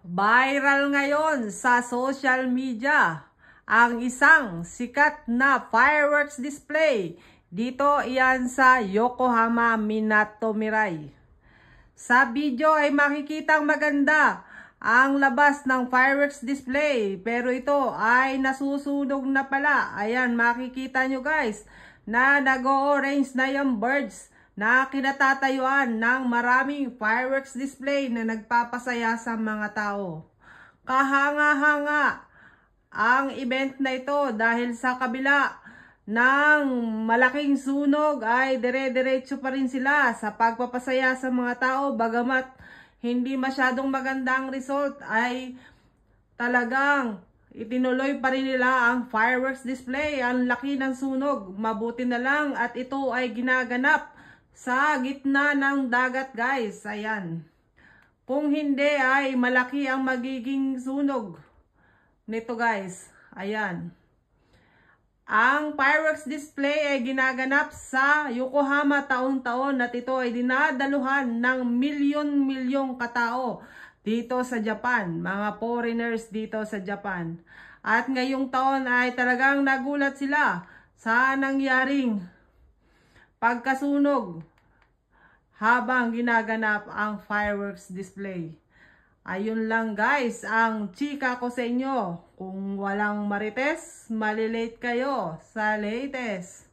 Viral ngayon sa social media ang isang sikat na fireworks display. Dito iyan sa Yokohama, Minato Mirai. Sa video ay makikitang maganda ang labas ng fireworks display, pero ito ay nasusunog na pala. Ayan, makikita nyo guys na nag-o-orange na yung birds na kinatatayuan ng maraming fireworks display na nagpapasaya sa mga tao. Kahanga-hanga ang event na ito dahil sa kabila ng malaking sunog ay dire-diretso pa rin sila sa pagpapasaya sa mga tao, bagamat hindi masyadong maganda ang result ay talagang itinuloy pa rin nila ang fireworks display. Ang laki ng sunog, mabuti na lang at ito ay ginaganap sa gitna ng dagat guys. Ayan, kung hindi ay malaki ang magiging sunog nito guys. Ayan, ang fireworks display ay ginaganap sa Yokohama taon-taon at ito ay dinadaluhan ng milyon-milyong katao dito sa Japan, mga foreigners dito sa Japan. At ngayong taon ay talagang nagulat sila sa nangyaring pagkasunog habang ginaganap ang fireworks display. Ayun lang guys ang chika ko sa inyo. Kung walang marites, malilate kayo sa latest.